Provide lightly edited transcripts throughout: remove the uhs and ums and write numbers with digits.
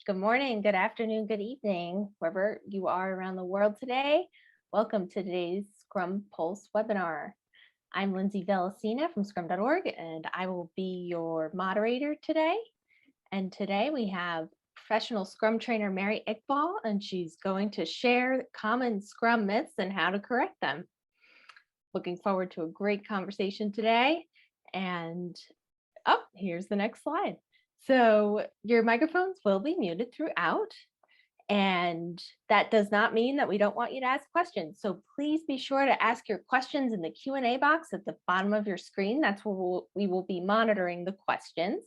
Good morning, good afternoon, good evening, wherever you are around the world today. Welcome to today's Scrum Pulse webinar. I'm Lindsay Velasina from scrum.org, and I will be your moderator today. And today we have professional Scrum trainer Mary Iqbal, and she's going to share common Scrum myths and how to correct them. Looking forward to a great conversation today. And here's the next slide. So your microphones will be muted throughout, and that does not mean that we don't want you to ask questions. So please be sure to ask your questions in the Q&A box at the bottom of your screen. That's where we will be monitoring the questions.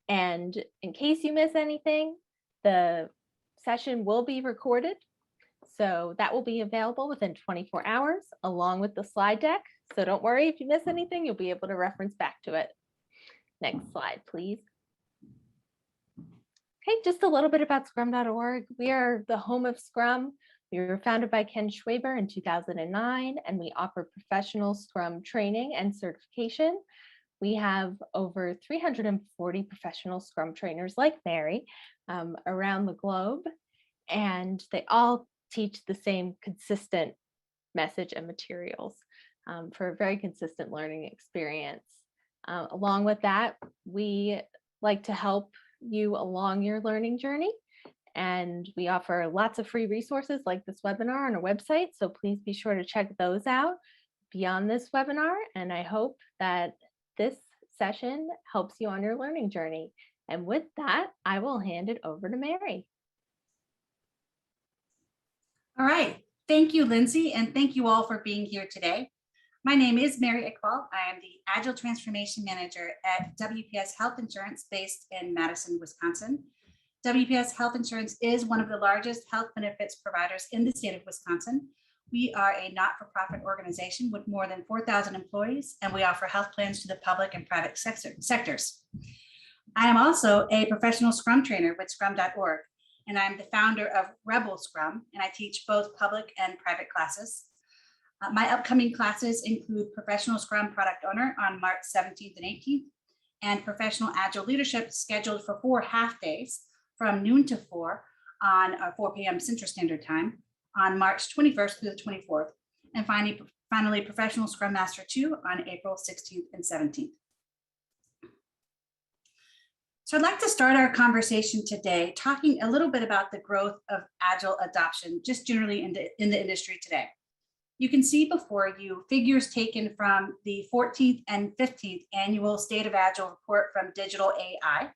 And in case you miss anything, the session will be recorded. So that will be available within 24 hours along with the slide deck. So don't worry if you miss anything, you'll be able to reference back to it. Next slide, please. Okay, just a little bit about scrum.org. We are the home of Scrum. We were founded by Ken Schwaber in 2009, and we offer professional Scrum training and certification. We have over 340 professional Scrum trainers like Mary around the globe, and they all teach the same consistent message and materials for a very consistent learning experience. Along with that, we like to help you along your learning journey, and we offer lots of free resources like this webinar on our website, so please be sure to check those out beyond this webinar, and I hope that this session helps you on your learning journey. And with that, I will hand it over to Mary. All right, thank you, Lindsay, and thank you all for being here today. My name is Mary Iqbal. I am the Agile Transformation Manager at WPS Health Insurance based in Madison, Wisconsin. WPS Health Insurance is one of the largest health benefits providers in the state of Wisconsin. We are a not-for-profit organization with more than 4,000 employees, and we offer health plans to the public and private sectors. I am also a professional Scrum trainer with scrum.org, and I'm the founder of Rebel Scrum, and I teach both public and private classes. My upcoming classes include Professional Scrum Product Owner on March 17th and 18th, and Professional Agile Leadership scheduled for 4 half days from noon to 4 on 4 p.m. Central Standard Time on March 21st through the 24th, and finally Professional Scrum Master 2 on April 16th and 17th. So I'd like to start our conversation today talking a little bit about the growth of Agile adoption, just generally in the industry today. You can see before you figures taken from the 14th and 15th annual State of Agile report from Digital AI.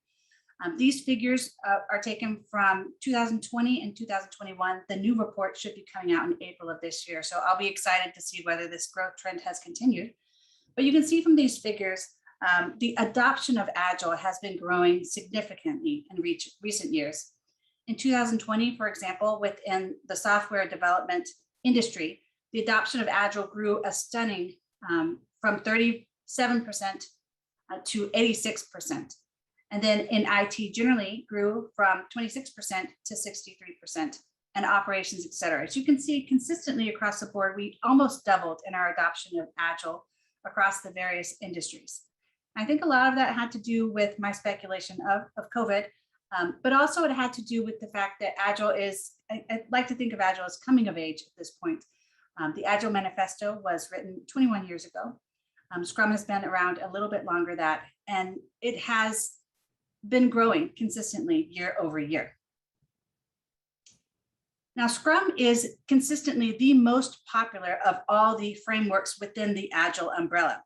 These figures are taken from 2020 and 2021. The new report should be coming out in April of this year. So I'll be excited to see whether this growth trend has continued. But you can see from these figures, the adoption of Agile has been growing significantly in recent years. In 2020, for example, within the software development industry, the adoption of Agile grew a stunning from 37% to 86%. And then in IT generally grew from 26% to 63%, and operations, et cetera. As you can see consistently across the board, we almost doubled in our adoption of Agile across the various industries. I think a lot of that had to do with my speculation of COVID, but also it had to do with the fact that Agile is, I like to think of Agile as coming of age at this point. The Agile manifesto was written 21 years ago. Scrum has been around a little bit longer than that, and it has been growing consistently year over year. Now, Scrum is consistently the most popular of all the frameworks within the Agile umbrella.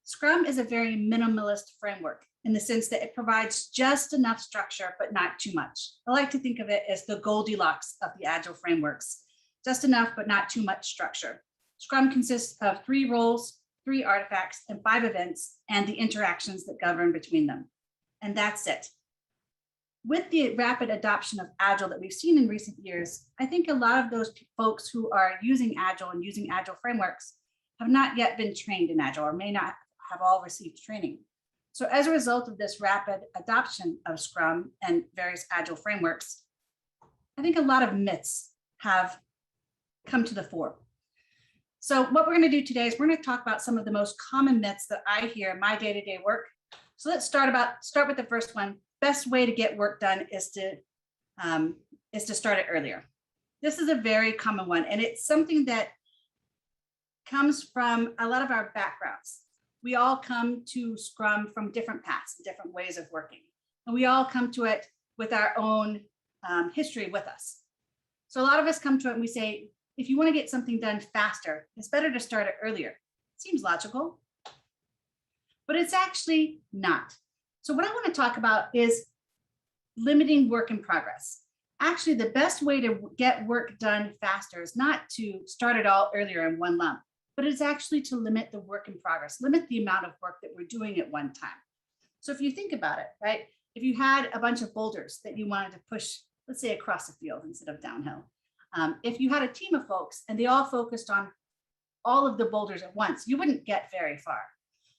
Scrum is a very minimalist framework in the sense that it provides just enough structure, but not too much. I like to think of it as the Goldilocks of the Agile frameworks. Just enough, but not too much structure. Scrum consists of 3 roles, 3 artifacts, and 5 events, and the interactions that govern between them. And that's it. With the rapid adoption of Agile that we've seen in recent years, I think a lot of those folks who are using Agile and using Agile frameworks have not yet been trained in Agile or may not have all received training. So as a result of this rapid adoption of Scrum and various Agile frameworks, I think a lot of myths have come to the fore. So what we're going to do today is we're going to talk about some of the most common myths that I hear in my day-to-day work. So let's start with the first one. best way to get work done is to start it earlier. This is a very common one, and it's something that comes from a lot of our backgrounds. We all come to Scrum from different paths, different ways of working, and we all come to it with our own history with us. So a lot of us come to it and we say, if you want to get something done faster, it's better to start it earlier. Seems logical, but it's actually not. So what I want to talk about is limiting work in progress. Actually, the best way to get work done faster is not to start it all earlier in one lump, but it's actually to limit the work in progress, limit the amount of work that we're doing at one time. So if you think about it, right? If you had a bunch of boulders that you wanted to push, let's say across a field instead of downhill, if you had a team of folks and they all focused on all of the boulders at once, you wouldn't get very far.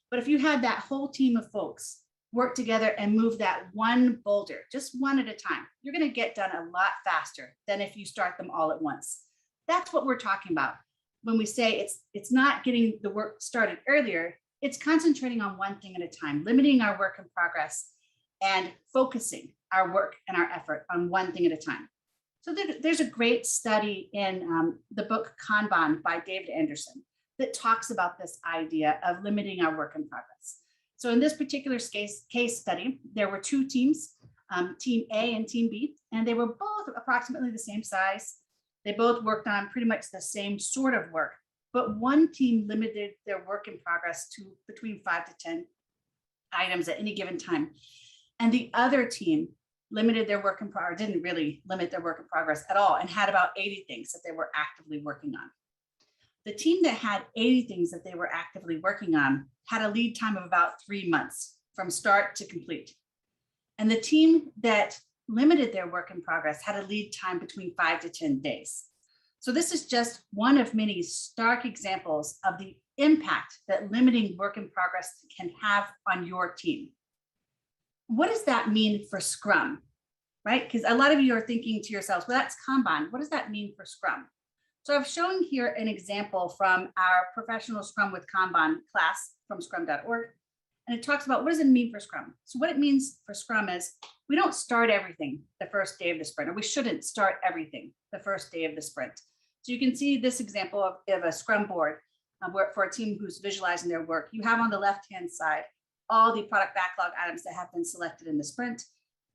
But if you had that whole team of folks work together and move that one boulder, just one at a time, you're going to get done a lot faster than if you start them all at once. That's what we're talking about when we say it's not getting the work started earlier. It's concentrating on one thing at a time, limiting our work in progress and focusing our work and our effort on one thing at a time. So there's a great study in the book Kanban by David Anderson that talks about this idea of limiting our work in progress. So in this particular case study, there were two teams, Team A and Team B, and they were both approximately the same size. They both worked on pretty much the same sort of work, but one team limited their work in progress to between 5 to 10 items at any given time. And the other team limited their work in progress, didn't really limit their work in progress at all, and had about 80 things that they were actively working on. The team that had 80 things that they were actively working on had a lead time of about 3 months from start to complete. And the team that limited their work in progress had a lead time between 5 to 10 days. So this is just one of many stark examples of the impact that limiting work in progress can have on your team. What does that mean for Scrum, right? Because a lot of you are thinking to yourselves, well, that's Kanban. What does that mean for Scrum? So I've shown here an example from our professional Scrum with Kanban class from scrum.org. And it talks about what does it mean for Scrum? So what it means for Scrum is we don't start everything the first day of the sprint, or we shouldn't start everything the first day of the sprint. So you can see this example of a Scrum board for a team who's visualizing their work. You have on the left-hand side all the product backlog items that have been selected in the sprint,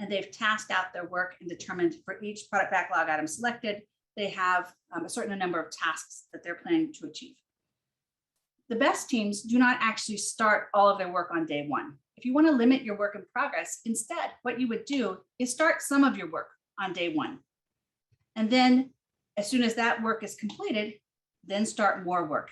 and they've tasked out their work and determined for each product backlog item selected, they have a certain number of tasks that they're planning to achieve. The best teams do not actually start all of their work on day one. If you want to limit your work in progress, instead, what you would do is start some of your work on day one. And then as soon as that work is completed, then start more work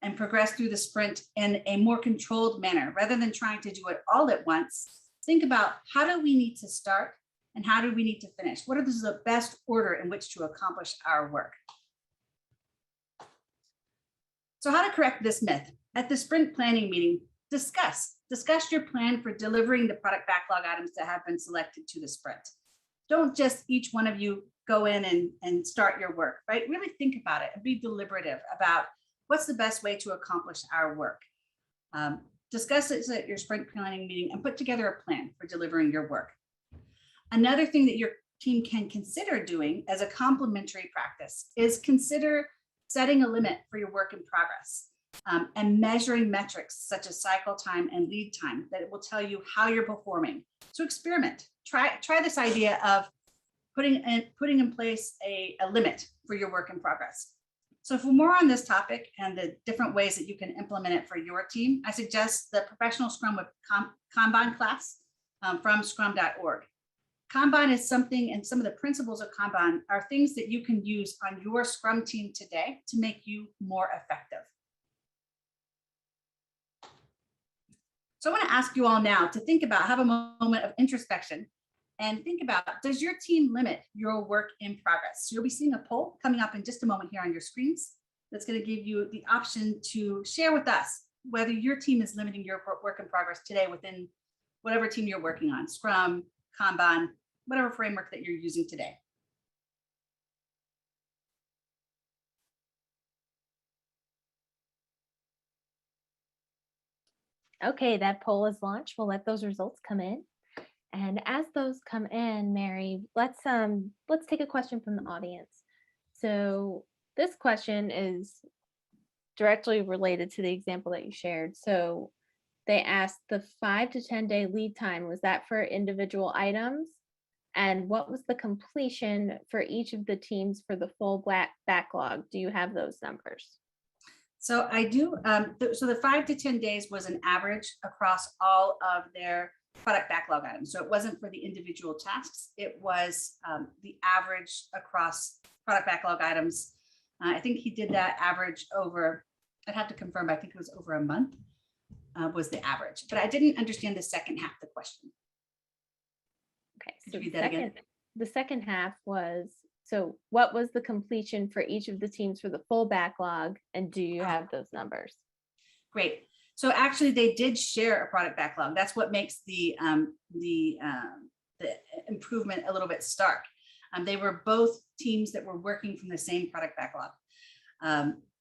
and progress through the sprint in a more controlled manner. Rather than trying to do it all at once, think about how do we need to start and how do we need to finish? What is the best order in which to accomplish our work? So how to correct this myth? At the sprint planning meeting, discuss your plan for delivering the product backlog items that have been selected to the sprint. Don't just each one of you go in and start your work, right? Really think about it and be deliberative about what's the best way to accomplish our work. Discuss this at your sprint planning meeting and put together a plan for delivering your work. Another thing that your team can consider doing as a complementary practice is consider setting a limit for your work in progress and measuring metrics such as cycle time and lead time that will tell you how you're performing. So experiment, try this idea of putting in place a limit for your work in progress. So for more on this topic and the different ways that you can implement it for your team, I suggest the Professional Scrum with Kanban class from scrum.org. Kanban is something, and some of the principles of Kanban are things that you can use on your Scrum team today to make you more effective. So I want to ask you all now to think about, have a moment of introspection and think about, does your team limit your work in progress? So you'll be seeing a poll coming up in just a moment here on your screens that's going to give you the option to share with us whether your team is limiting your work in progress today within whatever team you're working on, Scrum, Kanban, whatever framework that you're using today. Okay, that poll is launched. We'll let those results come in. And as those come in, Mary, let's take a question from the audience. So this question is directly related to the example that you shared. So they asked the 5 to 10 day lead time, was that for individual items? And what was the completion for each of the teams for the full backlog? Do you have those numbers? So I do. So the 5 to 10 days was an average across all of their product backlog items. So it wasn't for the individual tasks. It was the average across product backlog items. I think he did that average over, I'd have to confirm, but I think it was over a month was the average. But I didn't understand the second half of the question. Okay, Could so you read that again? the second half was, so what was the completion for each of the teams for the full backlog? And do you have those numbers? Great. So actually they did share a product backlog. That's what makes the improvement a little bit stark. They were both teams that were working from the same product backlog.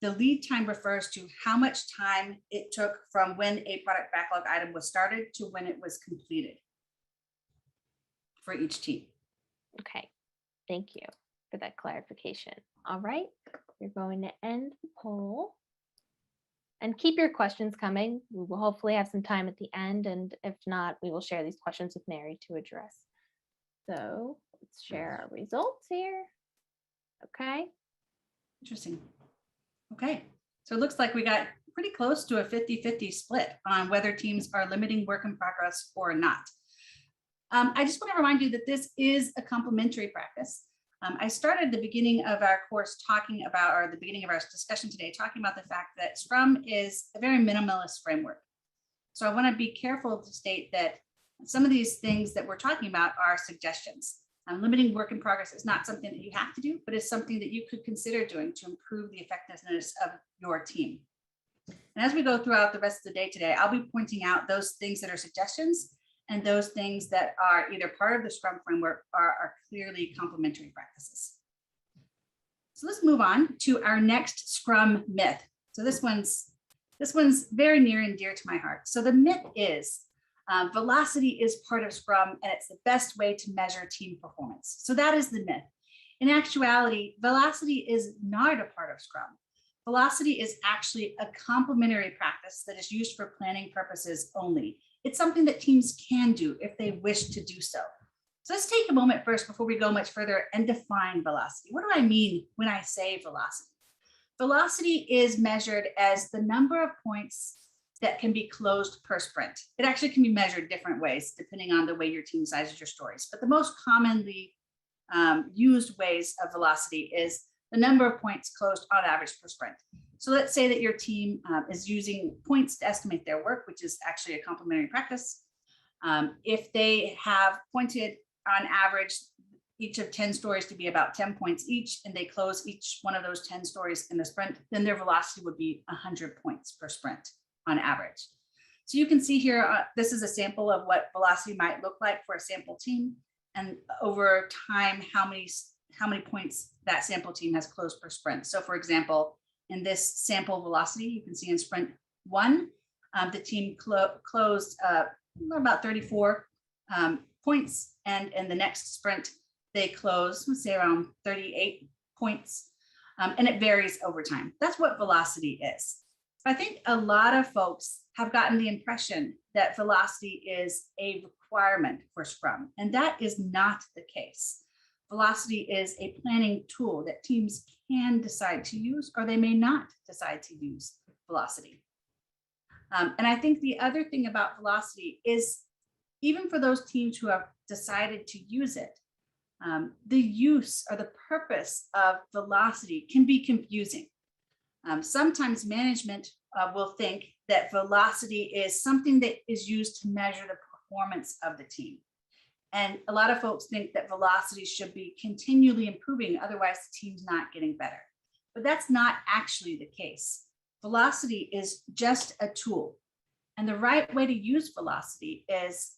The lead time refers to how much time it took from when a product backlog item was started to when it was completed for each team. Okay, thank you for that clarification. All right, we're going to end the poll. And keep your questions coming. We will hopefully have some time at the end, and if not, we will share these questions with Mary to address. So let's share our results here. Okay. Interesting. Okay, so it looks like we got pretty close to a 50-50 split on whether teams are limiting work in progress or not. I just want to remind you that this is a complementary practice. I started the beginning of our course talking about, or the beginning of our discussion today, talking about the fact that Scrum is a very minimalist framework. So I want to be careful to state that some of these things that we're talking about are suggestions. Limiting work in progress is not something that you have to do, but it's something that you could consider doing to improve the effectiveness of your team. And as we go throughout the rest of the day today, I'll be pointing out those things that are suggestions and those things that are either part of the Scrum framework or are clearly complementary practices. So let's move on to our next Scrum myth. So this one's very near and dear to my heart. So the myth is velocity is part of Scrum and it's the best way to measure team performance. So that is the myth. In actuality, velocity is not a part of Scrum. Velocity is actually a complementary practice that is used for planning purposes only. It's something that teams can do if they wish to do so. So let's take a moment first before we go much further and define velocity. What do I mean when I say velocity? Velocity is measured as the number of points that can be closed per sprint. It actually can be measured different ways depending on the way your team sizes your stories. But the most commonly used ways of velocity is the number of points closed on average per sprint. So let's say that your team is using points to estimate their work, which is actually a complementary practice. If they have pointed on average each of 10 stories to be about 10 points each, and they close each one of those 10 stories in the sprint, then their velocity would be 100 points per sprint on average. So you can see here, this is a sample of what velocity might look like for a sample team. And over time, how many points that sample team has closed per sprint. So for example, in this sample velocity, you can see in sprint 1, the team closed about 34 points. And in the next sprint, they close, let's say around 38 points. And it varies over time. That's what velocity is. I think a lot of folks have gotten the impression that velocity is a requirement for Scrum, and that is not the case. Velocity is a planning tool that teams can decide to use, or they may not decide to use velocity. And I think the other thing about velocity is, even for those teams who have decided to use it, the use or the purpose of velocity can be confusing. Sometimes management will think that velocity is something that is used to measure the performance of the team. And a lot of folks think that velocity should be continually improving, otherwise the team's not getting better. But that's not actually the case. Velocity is just a tool. And the right way to use velocity is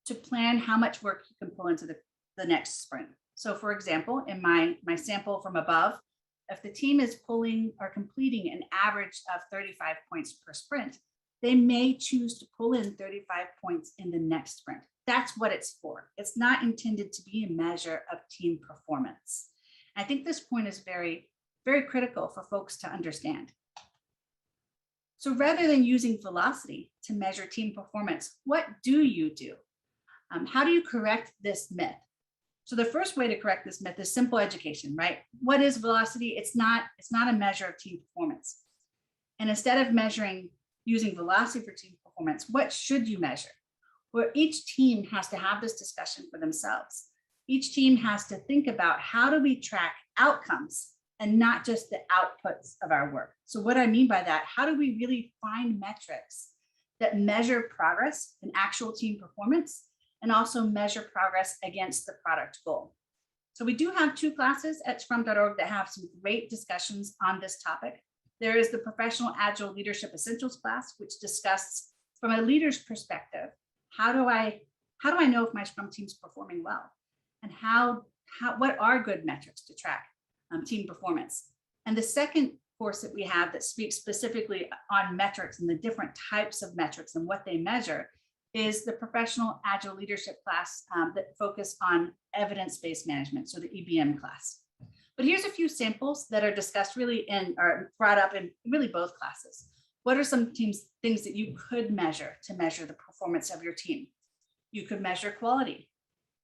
to plan how much work you can pull into the next sprint. So for example, in my sample from above, if the team is pulling or completing an average of 35 points per sprint, they may choose to pull in 35 points in the next sprint. that's what it's for. It's not intended to be a measure of team performance. I think this point is very, very critical for folks to understand. So rather than using velocity to measure team performance, what do you do? How do you correct this myth? So the first way to correct this myth is simple education, right? What is velocity? It's not a measure of team performance. And instead of using velocity for team performance, what should you measure? Where each team has to have this discussion for themselves. Each team has to think about, how do we track outcomes and not just the outputs of our work? So what I mean by that, how do we really find metrics that measure progress and actual team performance, and also measure progress against the product goal? So we do have 2 classes at scrum.org that have some great discussions on this topic. There is the Professional Agile Leadership Essentials class, which discusses from a leader's perspective, how do I know if my Scrum team's performing well? And what are good metrics to track team performance? And the second course that we have that speaks specifically on metrics and the different types of metrics and what they measure is the Professional Agile Leadership class that focus on evidence-based management, so the EBM class. But here's a few samples that are discussed really or brought up in really both classes. What are some things that you could measure to measure the performance of your team? You could measure quality.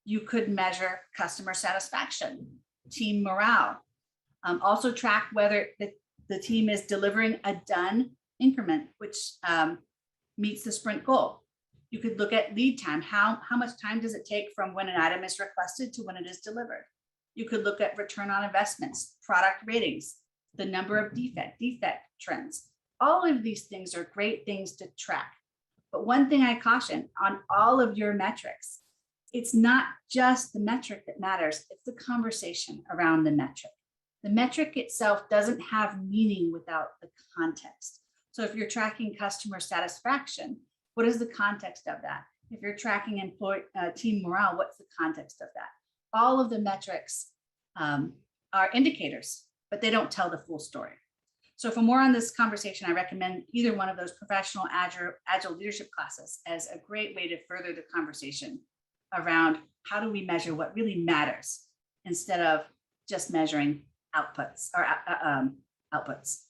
You could measure customer satisfaction, team morale. Also track whether the team is delivering a done increment, which meets the sprint goal. You could look at lead time. How much time does it take from when an item is requested to when it is delivered? You could look at return on investments, product ratings, the number of defect trends. All of these things are great things to track. But one thing I caution on all of your metrics, it's not just the metric that matters, it's the conversation around the metric. The metric itself doesn't have meaning without the context. So if you're tracking customer satisfaction, what is the context of that? If you're tracking team morale, what's the context of that? All of the metrics are indicators, but they don't tell the full story. So for more on this conversation, I recommend either one of those Professional Agile Leadership classes as a great way to further the conversation around how do we measure what really matters instead of just measuring outputs or outputs.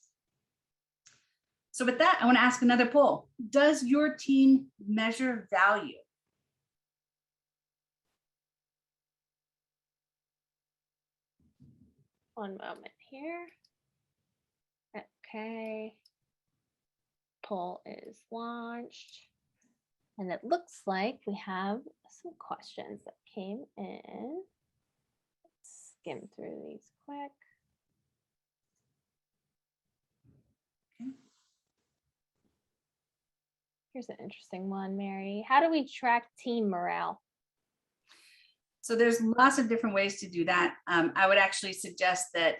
So with that, I want to ask another poll. Does your team measure value? One moment here. Okay. Poll is launched. And it looks like we have some questions that came in. Let's skim through these quick. Okay. Here's an interesting one, Mary. How do we track team morale? So there's lots of different ways to do that. I would actually suggest that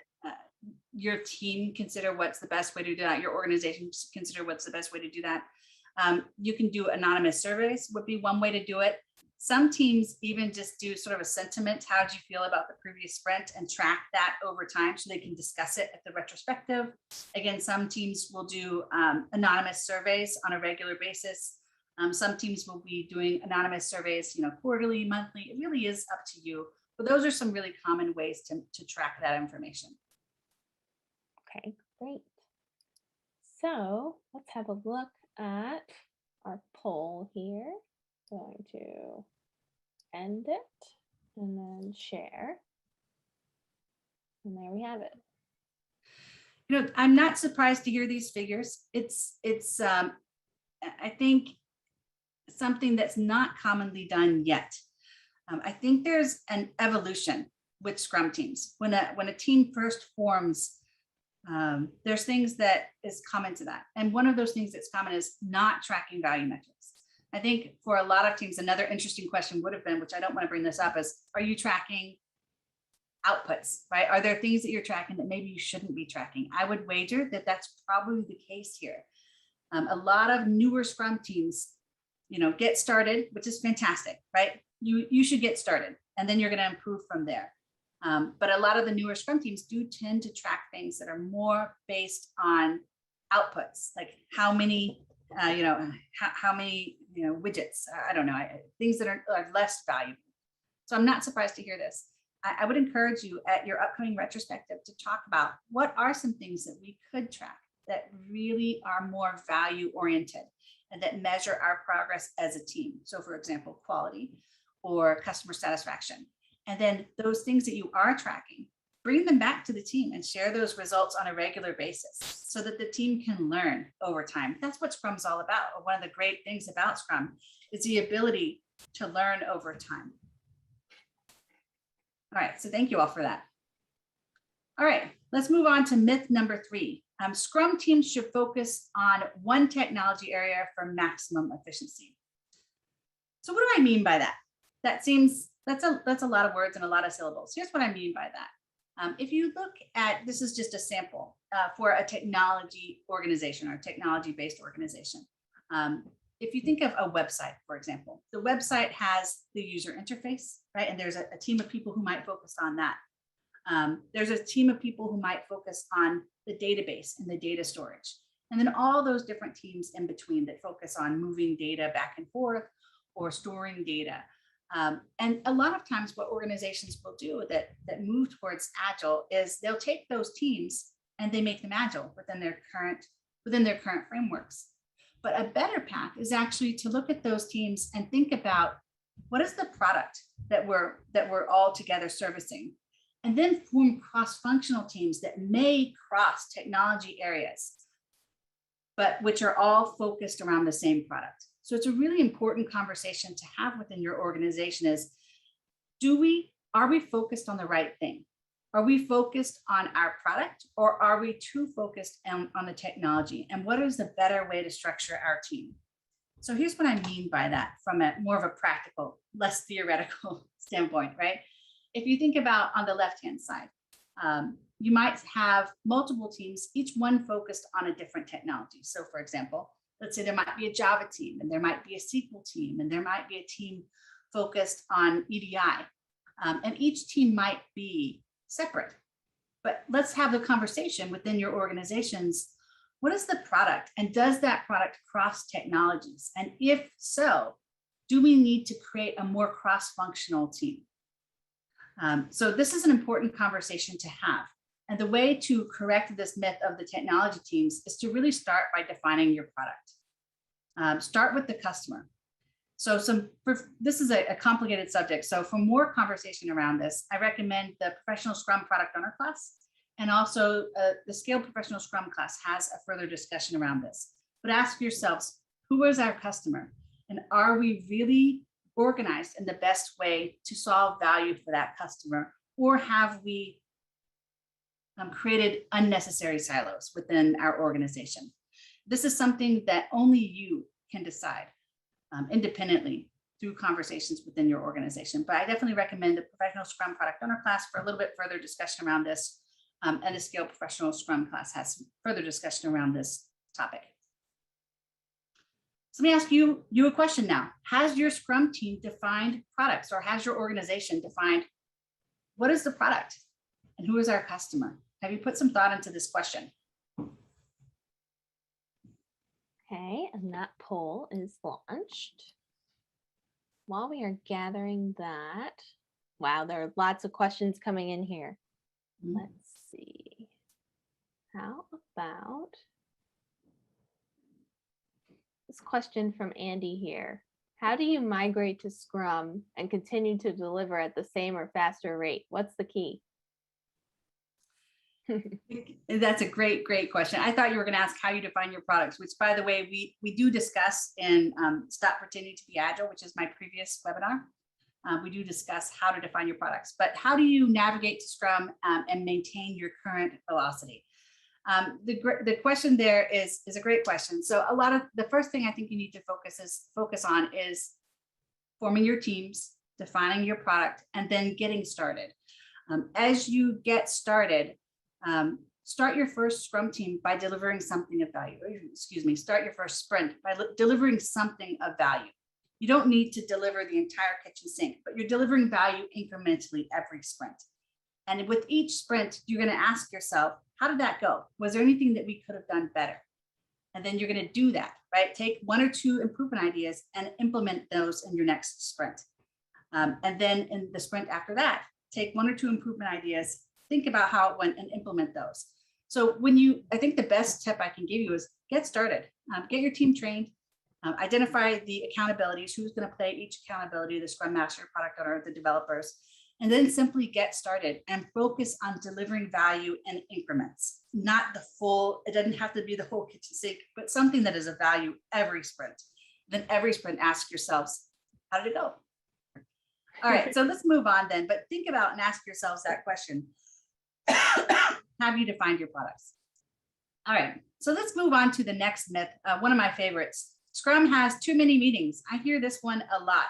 your team consider what's the best way to do that. Your organization consider what's the best way to do that. You can do anonymous surveys would be one way to do it. Some teams even just do sort of a sentiment. How did you feel about the previous sprint, and track that over time so they can discuss it at the retrospective. Again, some teams will do anonymous surveys on a regular basis. Some teams will be doing anonymous surveys, quarterly, monthly. It really is up to you. But those are some really common ways to track that information. Okay, great. So let's have a look at our poll here. Going to end it and then share. And there we have it. I'm not surprised to hear these figures. It's I think something that's not commonly done yet. I think there's an evolution with Scrum teams. When a team first forms, there's things that is common to that. And one of those things that's common is not tracking value metrics. I think for a lot of teams, another interesting question would have been, which I don't want to bring this up, is, are you tracking outputs, right? Are there things that you're tracking that maybe you shouldn't be tracking? I would wager that that's probably the case here. A lot of newer Scrum teams, get started, which is fantastic, right? You should get started, and then you're going to improve from there. But a lot of the newer Scrum teams do tend to track things that are more based on outputs, like how many how many, widgets, I don't know, things that are less valuable. So I'm not surprised to hear this. I would encourage you at your upcoming retrospective to talk about what are some things that we could track that really are more value oriented and that measure our progress as a team. So for example, quality or customer satisfaction. And then those things that you are tracking, bring them back to the team and share those results on a regular basis so that the team can learn over time. That's what Scrum's all about. One of the great things about Scrum is the ability to learn over time. All right, so thank you all for that. All right, let's move on to myth number 3. Scrum teams should focus on one technology area for maximum efficiency. So what do I mean by that? That's a lot of words and a lot of syllables. Here's what I mean by that. If you look at, this is just a sample for a technology organization or technology-based organization. If you think of a website, for example, the website has the user interface, right? And there's a team of people who might focus on that. There's a team of people who might focus on the database and the data storage. And then all those different teams in between that focus on moving data back and forth or storing data. And a lot of times what organizations will do that move towards Agile is they'll take those teams and they make them Agile within their current frameworks. But a better path is actually to look at those teams and think about what is the product that we're all together servicing, and then form cross-functional teams that may cross technology areas, but which are all focused around the same product. So it's a really important conversation to have within your organization is, are we focused on the right thing? Are we focused on our product, or are we too focused on the technology? And what is the better way to structure our team? So here's what I mean by that from a more of a practical, less theoretical standpoint, right? If you think about on the left-hand side, you might have multiple teams, each one focused on a different technology. So for example, let's say there might be a Java team, and there might be a SQL team, and there might be a team focused on EDI. And each team might be separate. But let's have the conversation within your organizations. What is the product, and does that product cross technologies? And if so, do we need to create a more cross-functional team? So this is an important conversation to have. And the way to correct this myth of the technology teams is to really start by defining your product. Start with the customer. So this is a complicated subject. So for more conversation around this, I recommend the Professional Scrum Product Owner class. And also the Scale Professional Scrum class has a further discussion around this. But ask yourselves, who is our customer? And are we really organized in the best way to solve value for that customer? Or have we created unnecessary silos within our organization? This is something that only you can decide independently through conversations within your organization. But I definitely recommend the Professional Scrum Product Owner class for a little bit further discussion around this. And the Scale Professional Scrum class has further discussion around this topic. So let me ask you a question now. Has your Scrum team defined products, or has your organization defined what is the product and who is our customer? Have you put some thought into this question? Okay, and that poll is launched. While we are gathering that, wow, there are lots of questions coming in here. Let's see. How about this question from Andy here? How do you migrate to Scrum and continue to deliver at the same or faster rate? What's the key? That's a great question. I thought you were going to ask how you define your products, which, by the way, we do discuss in Stop Pretending to be Agile, which is my previous webinar. We do discuss how to define your products, but how do you navigate to Scrum and maintain your current velocity? The question there is a great question. So the first thing I think you need to focus on is forming your teams, defining your product, and then getting started. As you get started, start your first Scrum team by delivering something of value. Start your first sprint by delivering something of value. You don't need to deliver the entire kitchen sink, but you're delivering value incrementally every sprint. And with each sprint, you're going to ask yourself, how did that go? Was there anything that we could have done better? And then you're going to do that, right? Take 1 or 2 improvement ideas and implement those in your next sprint. And then in the sprint after that, take 1 or 2 improvement ideas, think about how it went and implement those. So I think the best tip I can give you is get started, get your team trained, identify the accountabilities, who's going to play each accountability, the Scrum Master, product owner, the developers, and then simply get started and focus on delivering value in increments, not the full, it doesn't have to be the whole kitchen sink, but something that is of value every sprint. Then every sprint, ask yourselves, how did it go? All right, so let's move on then, but think about and ask yourselves that question. Have you defined your products? All right, so let's move on to the next myth, one of my favorites. Scrum has too many meetings. I hear this one a lot.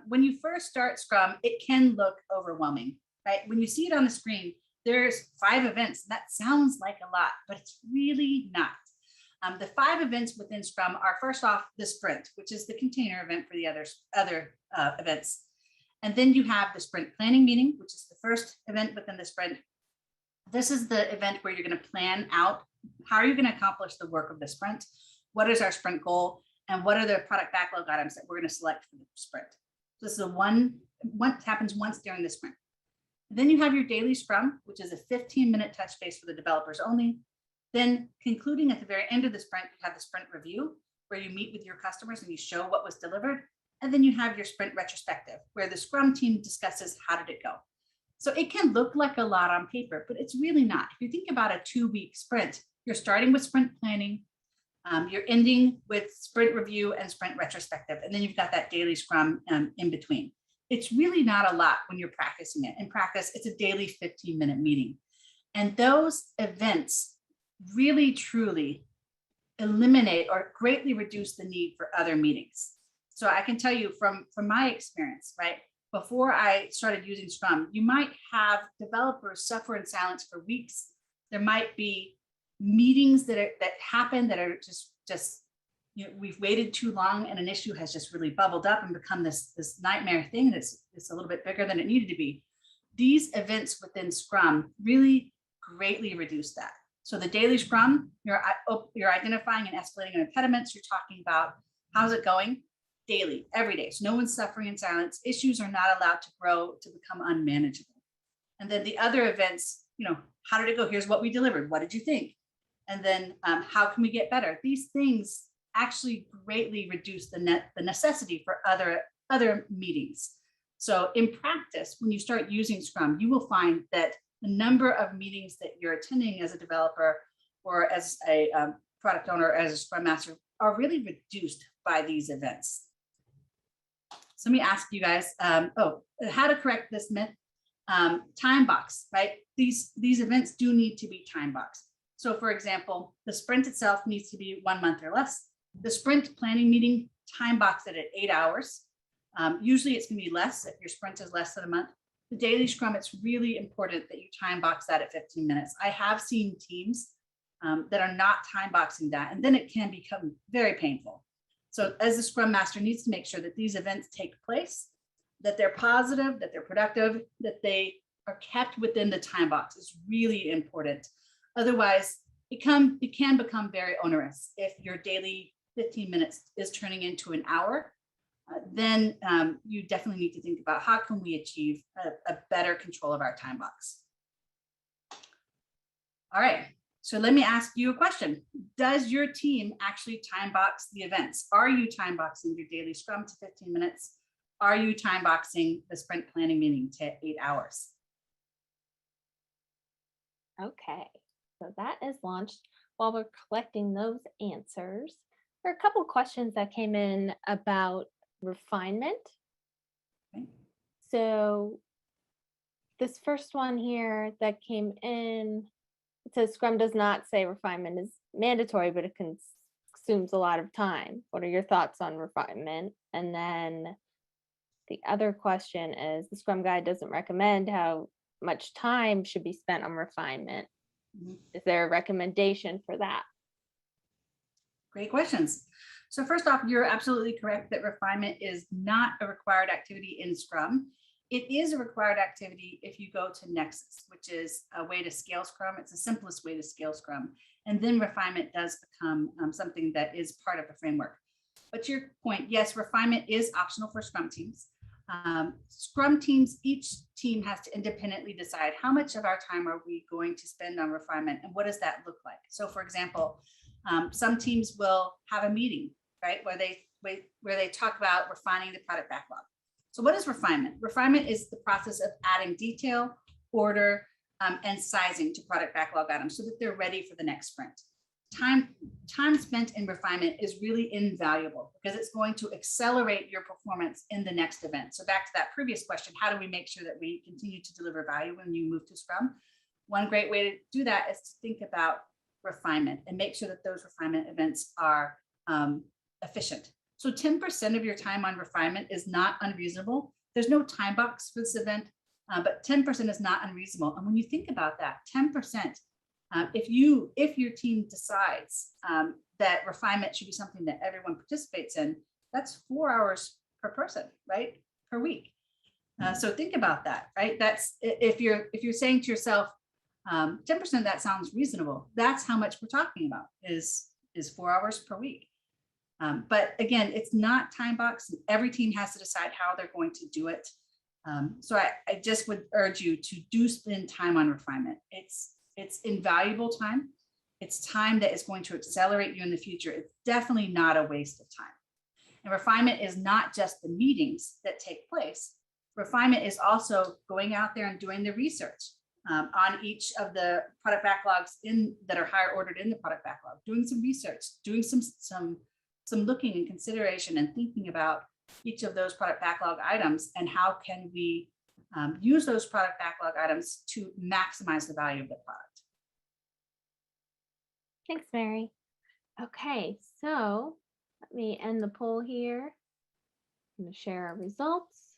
When you first start Scrum, it can look overwhelming, right? When you see it on the screen, there's 5 events. That sounds like a lot, but it's really not. The 5 events within Scrum are, first off, the sprint, which is the container event for the other events. And then you have the sprint planning meeting, which is the first event within the sprint. This is the event where you're going to plan out how are you going to accomplish the work of the sprint? What is our sprint goal? And what are the product backlog items that we're going to select for the sprint? So this is one happens once during the sprint. And then you have your daily Scrum, which is a 15-minute touch base for the developers only. Then concluding at the very end of the sprint, you have the sprint review, where you meet with your customers and you show what was delivered. And then you have your sprint retrospective, where the Scrum team discusses how did it go. So it can look like a lot on paper, but it's really not. If you think about a 2-week sprint, you're starting with sprint planning, you're ending with sprint review and sprint retrospective, and then you've got that daily Scrum in between. It's really not a lot when you're practicing it. In practice, it's a daily 15-minute meeting. And those events really, truly eliminate or greatly reduce the need for other meetings. So I can tell you from my experience, right? Before I started using Scrum, you might have developers suffer in silence for weeks. There might be meetings that happen that are just we've waited too long and an issue has just really bubbled up and become this nightmare thing that's a little bit bigger than it needed to be. These events within Scrum really greatly reduce that. So the daily Scrum, you're identifying and escalating impediments. You're talking about how's it going daily, every day. So no one's suffering in silence. Issues are not allowed to grow to become unmanageable. And then the other events, how did it go? Here's what we delivered. What did you think? And then how can we get better? These things actually greatly reduce the necessity for other meetings. So in practice, when you start using Scrum, you will find that the number of meetings that you're attending as a developer or as a product owner, as a Scrum Master, are really reduced by these events. So let me ask you guys, how to correct this myth. Time box, right? These events do need to be time boxed. So for example, the sprint itself needs to be 1 month or less. The sprint planning meeting, time box it at 8 hours. Usually it's going to be less if your sprint is less than a month. The daily Scrum, it's really important that you time box that at 15 minutes. I have seen teams that are not time boxing that, and then it can become very painful. So as the Scrum Master needs to make sure that these events take place, that they're positive, that they're productive, that they are kept within the time box is really important. Otherwise, it can become very onerous. If your daily 15 minutes is turning into an hour, then you definitely need to think about how can we achieve a better control of our time box. All right, so let me ask you a question. Does your team actually time box the events? Are you time boxing your daily Scrum to 15 minutes? Are you time boxing the sprint planning meeting to 8 hours? Okay, so that is launched. While we're collecting those answers, there are a couple of questions that came in about refinement. Okay. So this first one here that came in, it says Scrum does not say refinement is mandatory, but it consumes a lot of time. What are your thoughts on refinement? And then the other question is, the Scrum Guide doesn't recommend how much time should be spent on refinement. Mm-hmm. Is there a recommendation for that? Great questions. So first off, you're absolutely correct that refinement is not a required activity in Scrum. It is a required activity if you go to Nexus, which is a way to scale Scrum. It's the simplest way to scale Scrum. And then refinement does become something that is part of the framework. But to your point, yes, refinement is optional for Scrum teams. Scrum teams, each team has to independently decide how much of our time are we going to spend on refinement and what does that look like? So for example, some teams will have a meeting, right, where they talk about refining the product backlog. So what is refinement? Refinement is the process of adding detail, order, and sizing to product backlog items so that they're ready for the next sprint. Time spent in refinement is really invaluable because it's going to accelerate your performance in the next event. So back to that previous question, how do we make sure that we continue to deliver value when you move to Scrum? One great way to do that is to think about refinement and make sure that those refinement events are efficient. So 10% of your time on refinement is not unreasonable. There's no time box for this event, but 10% is not unreasonable. And when you think about that, 10%, if your team decides that refinement should be something that everyone participates in, that's 4 hours per person, right, per week. So think about that, right? That's if you're saying to yourself, 10% of that sounds reasonable. That's how much we're talking about is 4 hours per week. But again, it's not time box. Every team has to decide how they're going to do it. So I just would urge you to do spend time on refinement. It's invaluable time. It's time that is going to accelerate you in the future. It's definitely not a waste of time. And refinement is not just the meetings that take place. Refinement is also going out there and doing the research on each of the product backlogs that are higher ordered in the product backlog, doing some research, doing some looking and consideration and thinking about each of those product backlog items and how can we use those product backlog items to maximize the value of the product. Thanks, Mary. Okay, so let me end the poll here. I'm going to share our results.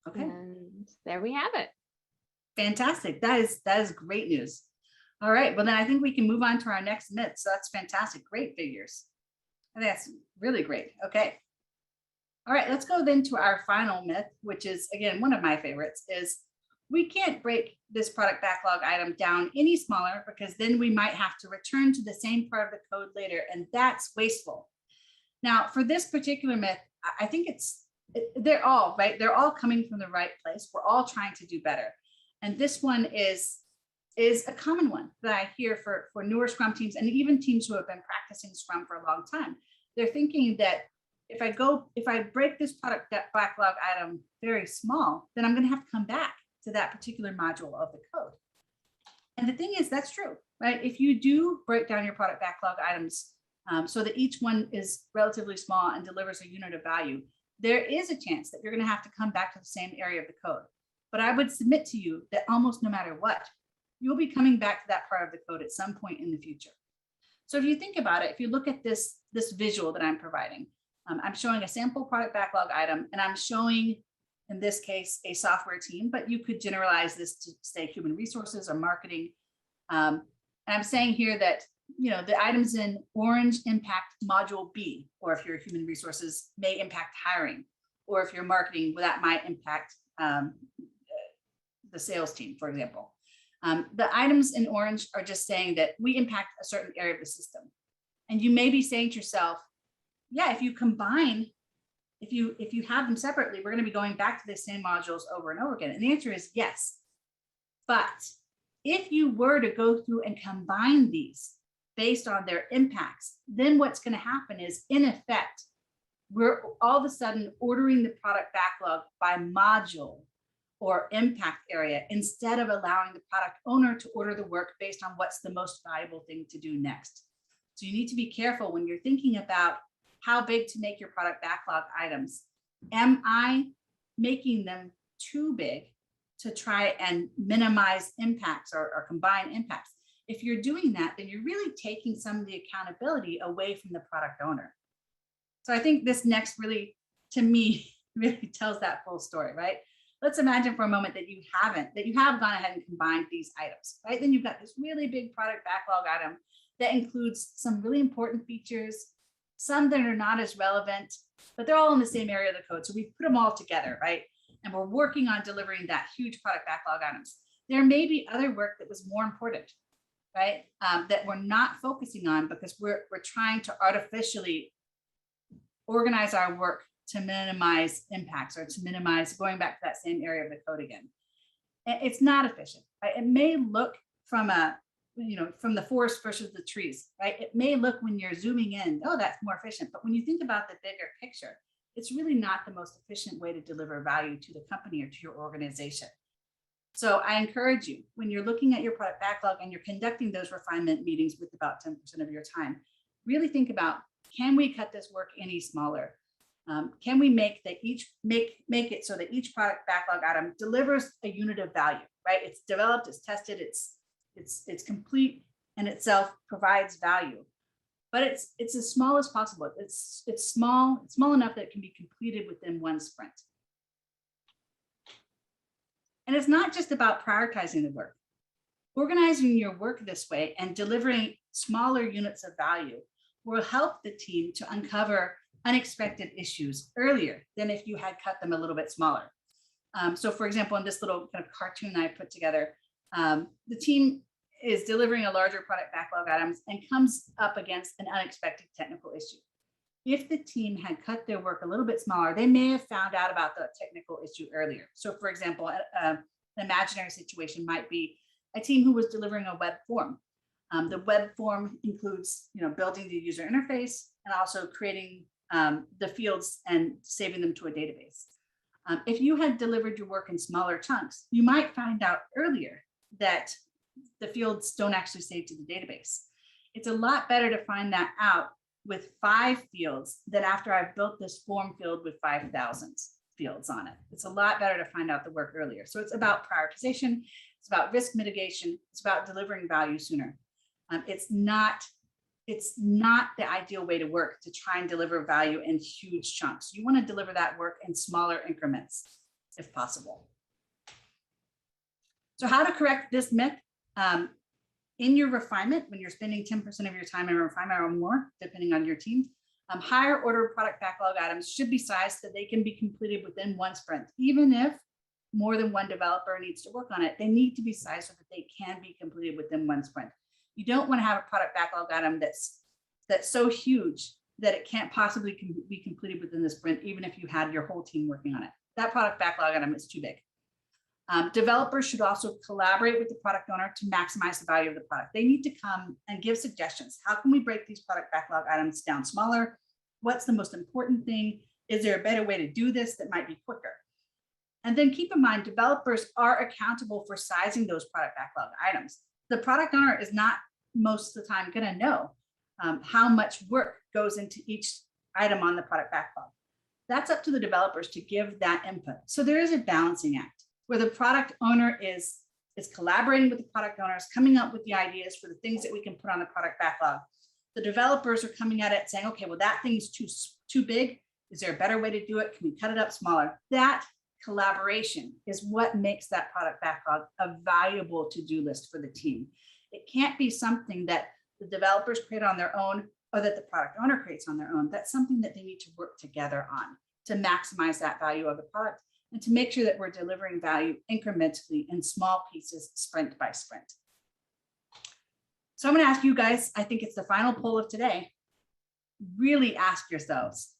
Okay. And there we have it. Fantastic. That is great news. All right. Well, then I think we can move on to our next myth. So that's fantastic. Great figures. I think that's really great. Okay. All right. Let's go then to our final myth, which is, again, one of my favorites, is we can't break this product backlog item down any smaller because then we might have to return to the same part of the code later, and that's wasteful. Now, for this particular myth, I think they're all right. They're all coming from the right place. We're all trying to do better. And this one is a common one that I hear for newer Scrum teams and even teams who have been practicing Scrum for a long time. They're thinking that if I break this product backlog item very small, then I'm going to have to come back to that particular module of the code. And the thing is, that's true, right? If you do break down your product backlog items so that each one is relatively small and delivers a unit of value, there is a chance that you're going to have to come back to the same area of the code. But I would submit to you that almost no matter what, you'll be coming back to that part of the code at some point in the future. So if you think about it, if you look at this visual that I'm providing, I'm showing a sample product backlog item, and I'm showing, in this case, a software team, but you could generalize this to say human resources or marketing. And I'm saying here that, the items in orange impact module B, or if you're human resources, may impact hiring, or if you're marketing, well, that might impact the sales team, for example. The items in orange are just saying that we impact a certain area of the system. And you may be saying to yourself, yeah, if you combine, if you have them separately, we're going to be going back to the same modules over and over again. And the answer is yes. But if you were to go through and combine these based on their impacts, then what's going to happen is, in effect, we're all of a sudden ordering the product backlog by module or impact area instead of allowing the product owner to order the work based on what's the most valuable thing to do next. So you need to be careful when you're thinking about how big to make your product backlog items. Am I making them too big to try and minimize impacts or combine impacts? If you're doing that, then you're really taking some of the accountability away from the product owner. So I think this next really, to me, really tells that full story, right? Let's imagine for a moment that you have gone ahead and combined these items, right? Then you've got this really big product backlog item that includes some really important features, some that are not as relevant, but they're all in the same area of the code. So we put them all together, right? And we're working on delivering that huge product backlog items. There may be other work that was more important. right? That we're not focusing on because we're trying to artificially organize our work to minimize impacts or to minimize going back to that same area of the code again. It's not efficient, right? It may look from from the forest versus the trees, right? It may look when you're zooming in, oh, that's more efficient. But when you think about the bigger picture, it's really not the most efficient way to deliver value to the company or to your organization. So I encourage you, when you're looking at your product backlog and you're conducting those refinement meetings with about 10% of your time, really think about, can we cut this work any smaller? Can we make it so that each product backlog item delivers a unit of value, right? It's developed, it's tested, it's complete, and itself provides value. But it's as small as possible. It's small enough that it can be completed within one sprint. And it's not just about prioritizing the work. Organizing your work this way and delivering smaller units of value will help the team to uncover unexpected issues earlier than if you had cut them a little bit smaller. So for example, in this little kind of cartoon I put together, the team is delivering a larger product backlog items and comes up against an unexpected technical issue. If the team had cut their work a little bit smaller, they may have found out about the technical issue earlier. So for example, an imaginary situation might be a team who was delivering a web form. The web form includes, building the user interface and also creating the fields and saving them to a database. If you had delivered your work in smaller chunks, you might find out earlier that the fields don't actually save to the database. It's a lot better to find that out with 5 fields than after I've built this form field with 5,000 fields on it. It's a lot better to find out the work earlier. So it's about prioritization, it's about risk mitigation, it's about delivering value sooner. It's not the ideal way to work to try and deliver value in huge chunks. You want to deliver that work in smaller increments if possible. So how to correct this myth? In your refinement, when you're spending 10% of your time in refinement or more, depending on your team, higher order product backlog items should be sized so they can be completed within one sprint. Even if more than one developer needs to work on it, they need to be sized so that they can be completed within one sprint. You don't want to have a product backlog item that's so huge that it can't possibly be completed within the sprint, even if you had your whole team working on it. That product backlog item is too big. Developers should also collaborate with the product owner to maximize the value of the product. They need to come and give suggestions. How can we break these product backlog items down smaller? What's the most important thing? Is there a better way to do this that might be quicker? And then keep in mind, developers are accountable for sizing those product backlog items. The product owner is not most of the time going to know how much work goes into each item on the product backlog. That's up to the developers to give that input. So there is a balancing act where the product owner is collaborating with the product owners, coming up with the ideas for the things that we can put on the product backlog. The developers are coming at it saying, okay, well, that thing's too big. Is there a better way to do it? Can we cut it up smaller? That collaboration is what makes that product backlog a valuable to-do list for the team. It can't be something that the developers create on their own or that the product owner creates on their own. That's something that they need to work together on to maximize that value of the product and to make sure that we're delivering value incrementally in small pieces, sprint by sprint. So I'm going to ask you guys, I think it's the final poll of today, really ask yourselves,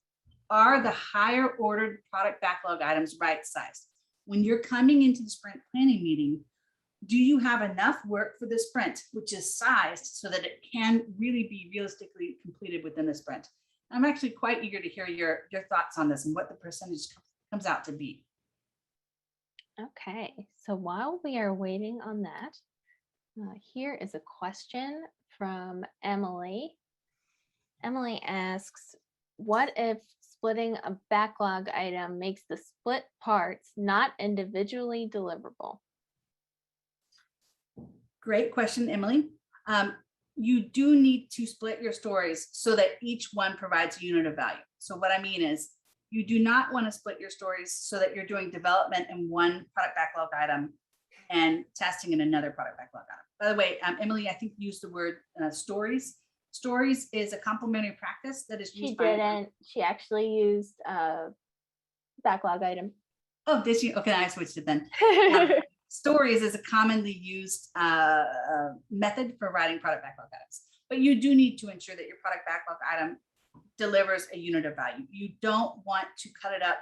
are the higher ordered product backlog items right sized? When you're coming into the sprint planning meeting, do you have enough work for the sprint, which is sized so that it can really be realistically completed within the sprint? I'm actually quite eager to hear your thoughts on this and what the percentage comes out to be. Okay, so while we are waiting on that, here is a question from Emily. Emily asks, what if splitting a backlog item makes the split parts not individually deliverable? Great question, Emily. You do need to split your stories so that each one provides a unit of value. So what I mean is, you do not want to split your stories so that you're doing development in one product backlog item and testing in another product backlog item. By the way, Emily, I think you used the word stories. Stories is a complementary practice that is used. She didn't. She actually used backlog item. Oh, did she? Okay, I switched it then. stories is a commonly used method for writing product backlog items, but you do need to ensure that your product backlog item delivers a unit of value. You don't want to cut it up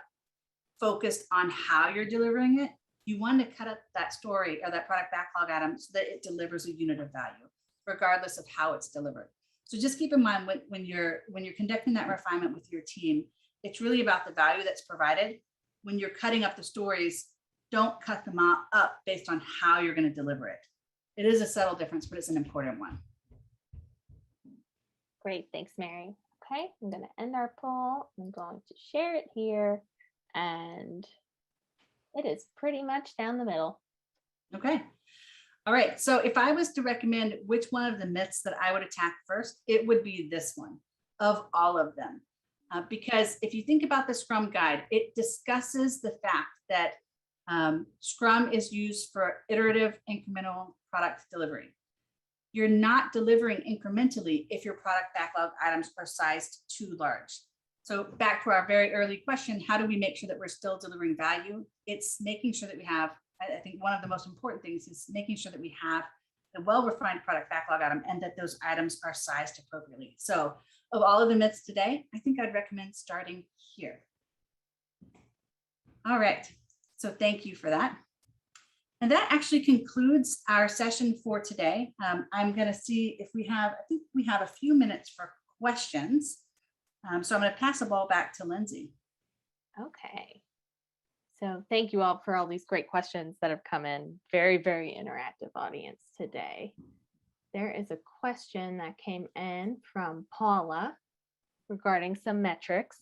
focused on how you're delivering it. You want to cut up that story or that product backlog item so that it delivers a unit of value, regardless of how it's delivered. So just keep in mind when you're conducting that refinement with your team, it's really about the value that's provided. When you're cutting up the stories, don't cut them up based on how you're going to deliver it. It is a subtle difference, but it's an important one. Great, thanks, Mary. Okay, I'm going to end our poll. I'm going to share it here, and it is pretty much down the middle. Okay. All right. So if I was to recommend which one of the myths that I would attack first, it would be this one of all of them. Because if you think about the Scrum Guide, it discusses the fact that Scrum is used for iterative incremental product delivery. You're not delivering incrementally if your product backlog items are sized too large. So back to our very early question, how do we make sure that we're still delivering value? It's making sure that we have, I think one of the most important things is making sure that we have a well-refined product backlog item and that those items are sized appropriately. So of all of the myths today, I think I'd recommend starting here. All right, so thank you for that. And that actually concludes our session for today. I'm gonna see if we have, I think we have a few minutes for questions. So I'm gonna pass the ball back to Lindsay. Okay. So thank you all for all these great questions that have come in. Very, very interactive audience today. There is a question that came in from Paula regarding some metrics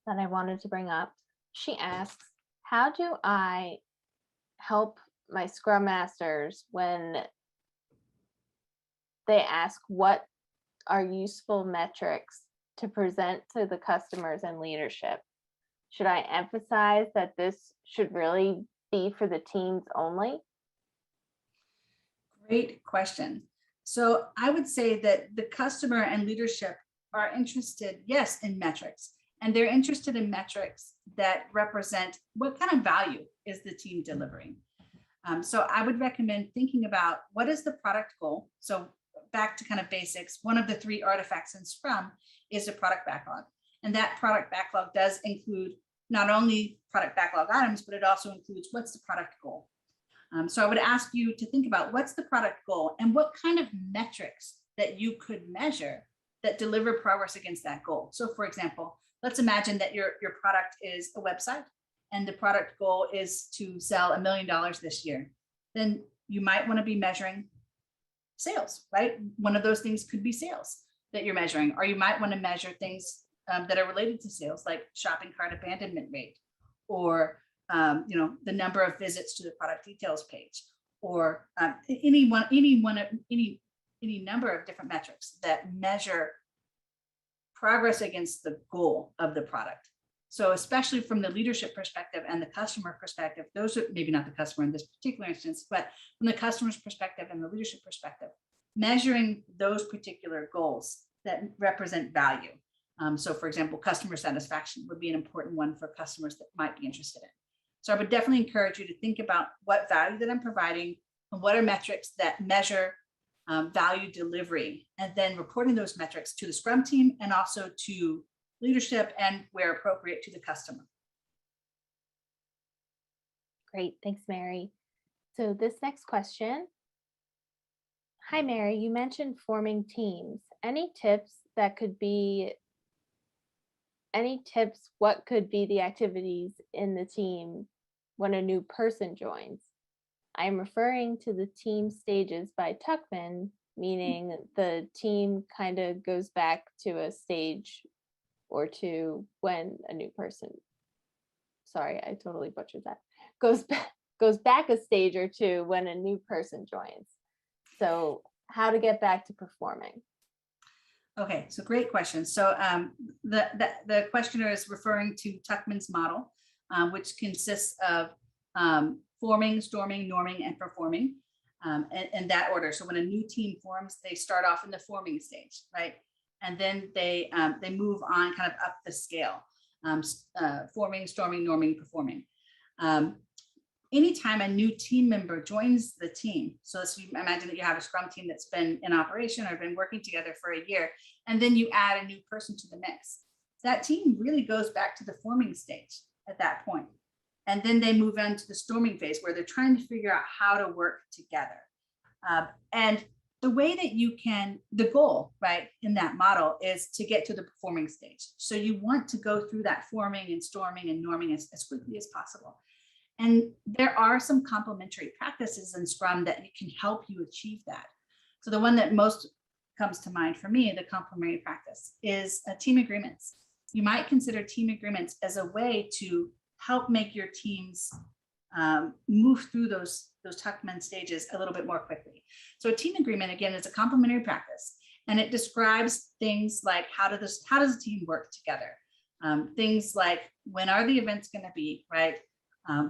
that I wanted to bring up. She asks, how do I help my Scrum Masters when they ask what are useful metrics to present to the customers and leadership? Should I emphasize that this should really be for the teams only? Great question. So I would say that the customer and leadership are interested, yes, in metrics, and they're interested in metrics that represent what kind of value is the team delivering. So I would recommend thinking about what is the product goal. So back to kind of basics, one of the 3 artifacts in Scrum is a product backlog. And that product backlog does include not only product backlog items, but it also includes what's the product goal. So I would ask you to think about what's the product goal and what kind of metrics that you could measure that deliver progress against that goal. So for example, let's imagine that your product is a website and the product goal is to sell $1 million this year. Then you might want to be measuring sales, right? One of those things could be sales that you're measuring, or you might want to measure things that are related to sales, like shopping cart abandonment rate, or the number of visits to the product details page, or any number of different metrics that measure progress against the goal of the product. So especially from the leadership perspective and the customer perspective, those are maybe not the customer in this particular instance, but from the customer's perspective and the leadership perspective, measuring those particular goals that represent value. So for example, customer satisfaction would be an important one for customers that might be interested in. So I would definitely encourage you to think about what value that I'm providing and what are metrics that measure value delivery, and then reporting those metrics to the Scrum team and also to leadership and where appropriate to the customer. Great, thanks, Mary. So this next question. Hi, Mary, you mentioned forming teams. Any tips what could be the activities in the team when a new person joins? I am referring to the team stages by Tuckman, meaning the team kind of goes back to a stage or two when a new person, sorry, I totally butchered that, goes back a stage or two when a new person joins. So how to get back to performing? Okay, so great question. So the questioner is referring to Tuckman's model, which consists of forming, storming, norming, and performing in that order. So when a new team forms, they start off in the forming stage, right? And then they move on kind of up the scale, forming, storming, norming, performing. anytime a new team member joins the team, so let's imagine that you have a Scrum team that's been in operation or been working together for a year, and then you add a new person to the mix, that team really goes back to the forming stage at that point. And then they move on to the storming phase where they're trying to figure out how to work together. And the way that you can, the goal, right, in that model is to get to the performing stage. So you want to go through that forming and storming and norming as quickly as possible. And there are some complementary practices in Scrum that can help you achieve that. So the one that most comes to mind for me, the complementary practice, is team agreements. You might consider team agreements as a way to help make your teams move through those tuckman stages a little bit more quickly. So a team agreement, again, is a complementary practice, and it describes things like how does the team work together? Things like when are the events going to be, right?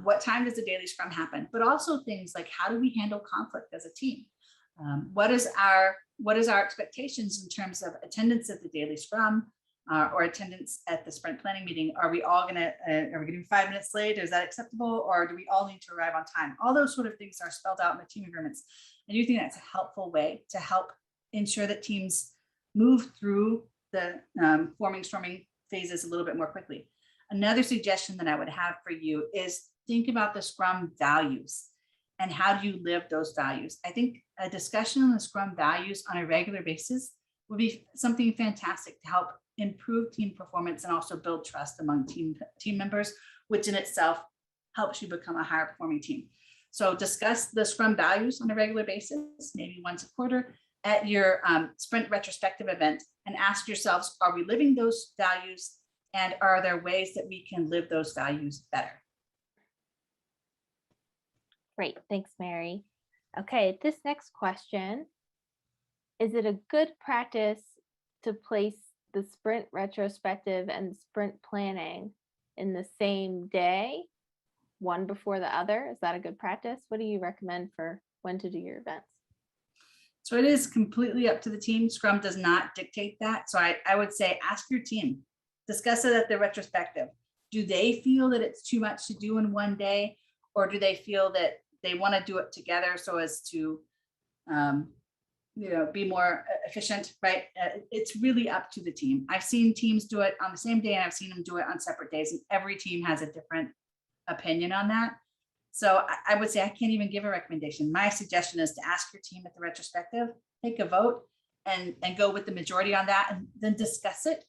What time does the daily Scrum happen? But also things like how do we handle conflict as a team? What is our expectations in terms of attendance at the daily Scrum? Or attendance at the sprint planning meeting? Are we all gonna, are we gonna be 5 minutes late? Is that acceptable? Or do we all need to arrive on time? All those sort of things are spelled out in the team agreements. I do think that's a helpful way to help ensure that teams move through the forming, storming phases a little bit more quickly. Another suggestion that I would have for you is think about the Scrum values and how do you live those values? I think a discussion on the Scrum values on a regular basis would be something fantastic to help improve team performance and also build trust among team members, which in itself helps you become a higher performing team. So discuss the Scrum values on a regular basis, maybe once a quarter at your sprint retrospective event, and ask yourselves, are we living those values? And are there ways that we can live those values better? Great, thanks, Mary. Okay, this next question, is it a good practice to place the sprint retrospective and sprint planning in the same day, one before the other? Is that a good practice? What do you recommend for when to do your events? So it is completely up to the team. Scrum does not dictate that. So I would say ask your team, discuss it at the retrospective. Do they feel that it's too much to do in one day? Or do they feel that they want to do it together so as to be more efficient, right? It's really up to the team. I've seen teams do it on the same day and I've seen them do it on separate days, and every team has a different opinion on that. So I would say I can't even give a recommendation. My suggestion is to ask your team at the retrospective, take a vote and go with the majority on that, and then discuss it.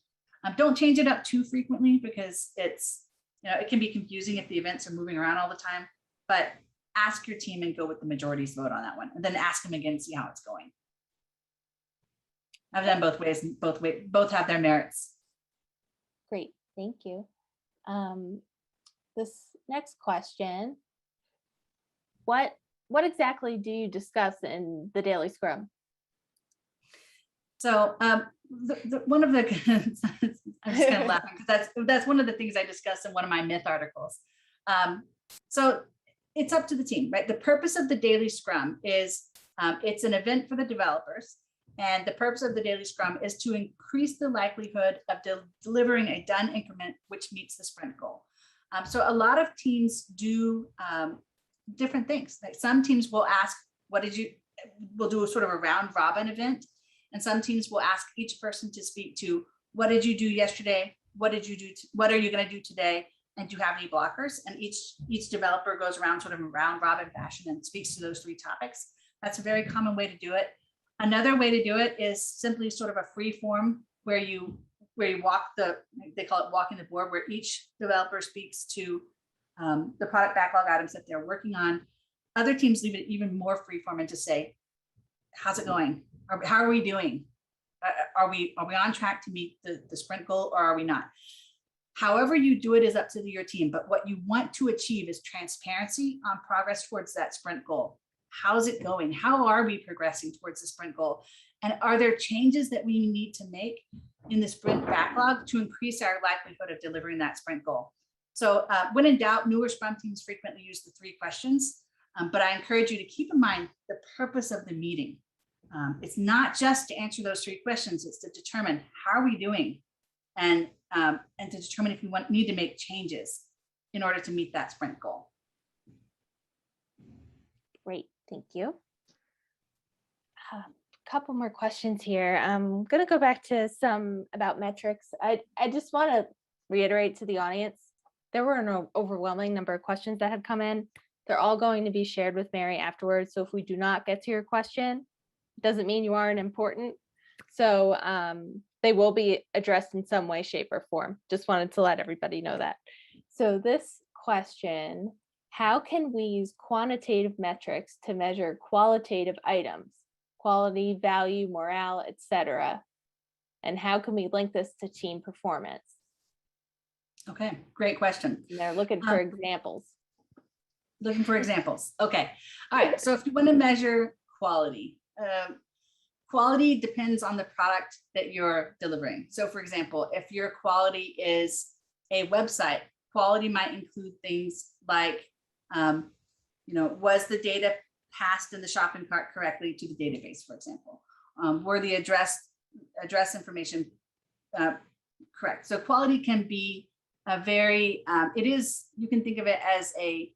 Don't change it up too frequently because it's, it can be confusing if the events are moving around all the time, but ask your team and go with the majority's vote on that one, and then ask them again, see how it's going. I've done both ways, both have their merits. Great, thank you. This next question, what exactly do you discuss in the daily Scrum? So one of the, I'm just kind of laughing because that's one of the things I discussed in one of my myth articles. So it's up to the team, right? The purpose of the daily Scrum is it's an event for the developers. And the purpose of the daily Scrum is to increase the likelihood of delivering a done increment, which meets the sprint goal. So a lot of teams do different things. Like some teams will ask, we'll do a sort of a round robin event. And some teams will ask each person to speak to, what did you do yesterday? What did you do? What are you going to do today? And do you have any blockers? And each developer goes around sort of in round robin fashion and speaks to those 3 topics. That's a very common way to do it. Another way to do it is simply sort of a free form where you walk they call it walking the board, where each developer speaks to the product backlog items that they're working on. Other teams leave it even more free form and just say, how's it going? How are we doing? Are we on track to meet the sprint goal, or are we not? However you do it is up to your team, but what you want to achieve is transparency on progress towards that sprint goal. How's it going? How are we progressing towards the sprint goal? And are there changes that we need to make in the sprint backlog to increase our likelihood of delivering that sprint goal? So when in doubt, newer Scrum teams frequently use the 3 questions, but I encourage you to keep in mind the purpose of the meeting. It's not just to answer those 3 questions, it's to determine how are we doing, and to determine if we need to make changes in order to meet that sprint goal. Great, thank you. A couple more questions here. I'm going to go back to some about metrics. I just want to reiterate to the audience, there were an overwhelming number of questions that had come in. They're all going to be shared with Mary afterwards. So if we do not get to your question, it doesn't mean you aren't important. So they will be addressed in some way, shape, or form. Just wanted to let everybody know that. So this question, how can we use quantitative metrics to measure qualitative items, quality, value, morale, etc.? And how can we link this to team performance? Okay, great question. And they're looking for examples. Looking for examples. Okay. All right. So if you want to measure quality, quality depends on the product that you're delivering. So for example, if your quality is a website, quality might include things like, was the data passed in the shopping cart correctly to the database, for example? Were the address information correct? So quality can be a very, you can think of it as a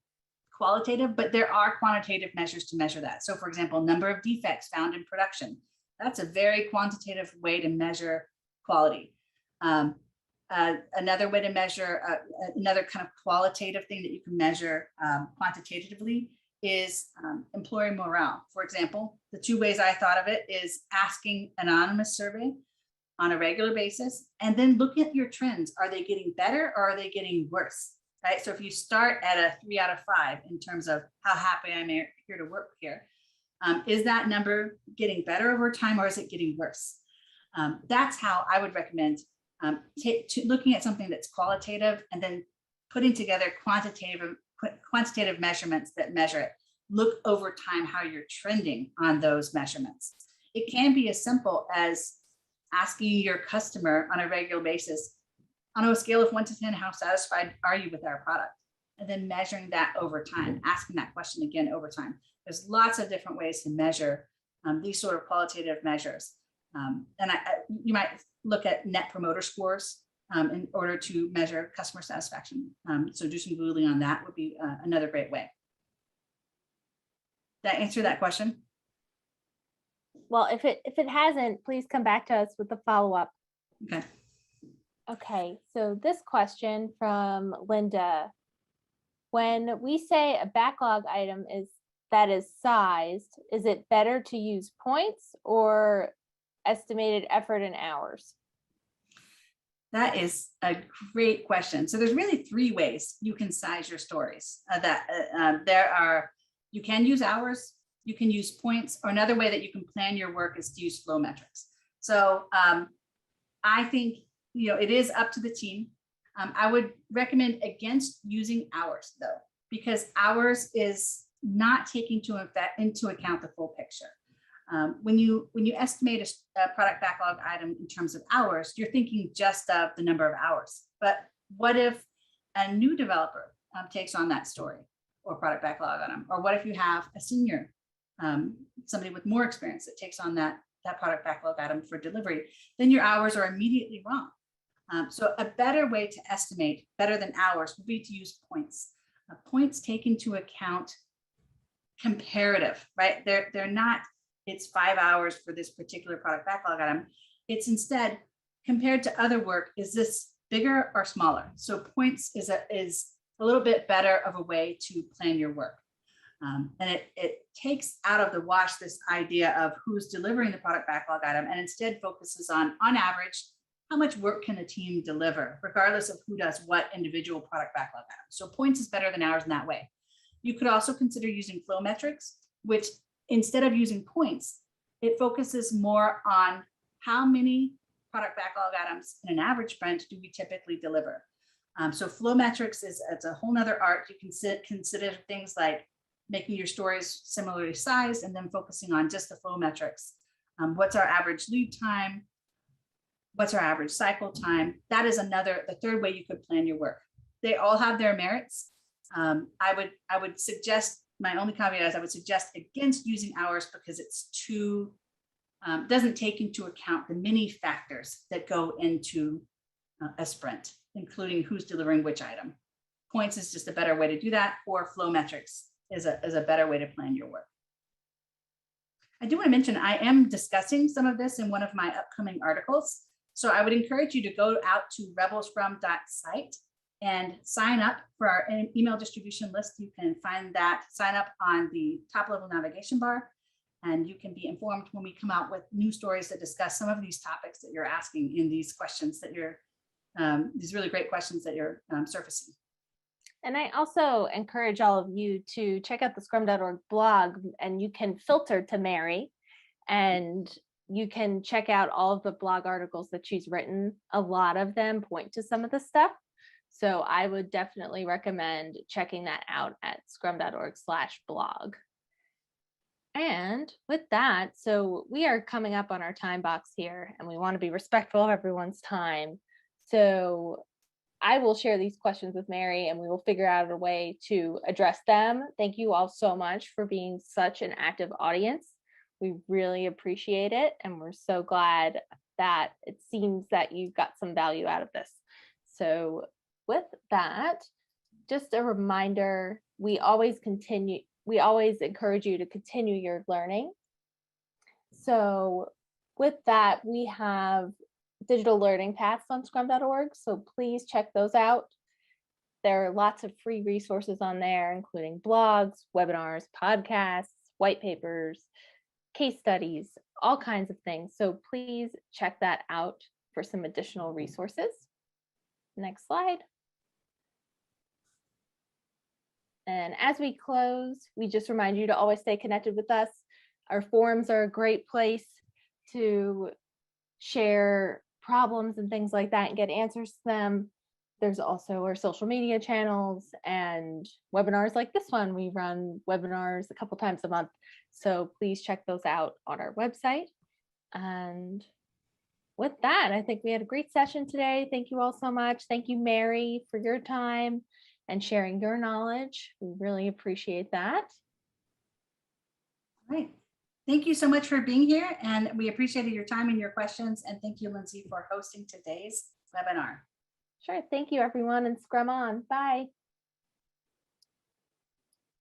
qualitative, but there are quantitative measures to measure that. So for example, number of defects found in production. That's a very quantitative way to measure quality. Another way to measure, another kind of qualitative thing that you can measure quantitatively is employee morale. For example, the two ways I thought of it is asking anonymous survey on a regular basis, and then look at your trends. Are they getting better or are they getting worse? Right. So if you start at a 3 out of 5 in terms of how happy I'm here to work here, is that number getting better over time or is it getting worse? That's how I would recommend looking at something that's qualitative and then putting together quantitative measurements that measure it. Look over time how you're trending on those measurements. It can be as simple as asking your customer on a regular basis, on a scale of 1 to 10, how satisfied are you with our product? And then measuring that over time, asking that question again over time. There's lots of different ways to measure these sort of qualitative measures. And you might look at net promoter scores in order to measure customer satisfaction. So do some Googling on that would be another great way. Did that answer that question? Well, if it hasn't, please come back to us with a follow-up. Okay. Okay, so this question from Linda. When we say a backlog item is sized, is it better to use points or estimated effort in hours? That is a great question. So there's really 3 ways you can size your stories. You can use hours, you can use points, or another way that you can plan your work is to use flow metrics. So I think it is up to the team. I would recommend against using hours though, because hours is not taking into account the full picture. When you estimate a product backlog item in terms of hours, you're thinking just of the number of hours. But what if a new developer takes on that story or product backlog item? Or what if you have a senior, somebody with more experience that takes on that product backlog item for delivery? Then your hours are immediately wrong. So a better way to estimate, better than hours, would be to use points. Points take into account comparative, right? They're not, it's 5 hours for this particular product backlog item. It's instead compared to other work, is this bigger or smaller? So points is a little bit better of a way to plan your work. And it takes out of the wash this idea of who's delivering the product backlog item and instead focuses on average, how much work can a team deliver, regardless of who does what individual product backlog item. So points is better than hours in that way. You could also consider using flow metrics, which instead of using points, it focuses more on how many product backlog items in an average sprint do we typically deliver. So flow metrics it's a whole nother art. You can consider things like making your stories similarly sized and then focusing on just the flow metrics. What's our average lead time? What's our average cycle time? That is the third way you could plan your work. They all have their merits. I would suggest, my only caveat is I would suggest against using hours because it's too, doesn't take into account the many factors that go into a sprint, including who's delivering which item. Points is just a better way to do that, or flow metrics is a better way to plan your work. I do want to mention I am discussing some of this in one of my upcoming articles. So I would encourage you to go out to rebelscrum.site and sign up for our email distribution list. You can find that, sign up on the top level navigation bar, and you can be informed when we come out with new stories that discuss some of these topics that you're asking in these questions that you're, these really great questions that you're surfacing. And I also encourage all of you to check out the scrum.org blog, and you can filter to Mary, and you can check out all of the blog articles that she's written. A lot of them point to some of the stuff. So I would definitely recommend checking that out at scrum.org/blog. And with that, so we are coming up on our time box here, and we want to be respectful of everyone's time. So I will share these questions with Mary, and we will figure out a way to address them. Thank you all so much for being such an active audience. We really appreciate it, and we're so glad that it seems that you got some value out of this. So with that, just a reminder, we always encourage you to continue your learning. So with that, we have digital learning paths on scrum.org, so please check those out. There are lots of free resources on there, including blogs, webinars, podcasts, white papers, case studies, all kinds of things. So please check that out for some additional resources. Next slide. And as we close, we just remind you to always stay connected with us. Our forums are a great place to share problems and things like that and get answers to them. There's also our social media channels and webinars like this one. We run webinars a couple times a month. So please check those out on our website. And with that, I think we had a great session today. Thank you all so much. Thank you, Mary, for your time and sharing your knowledge. We really appreciate that. All right. Thank you so much for being here, and we appreciated your time and your questions. And thank you, Lindsay, for hosting today's webinar. Sure. Thank you, everyone, and Scrum on. Bye.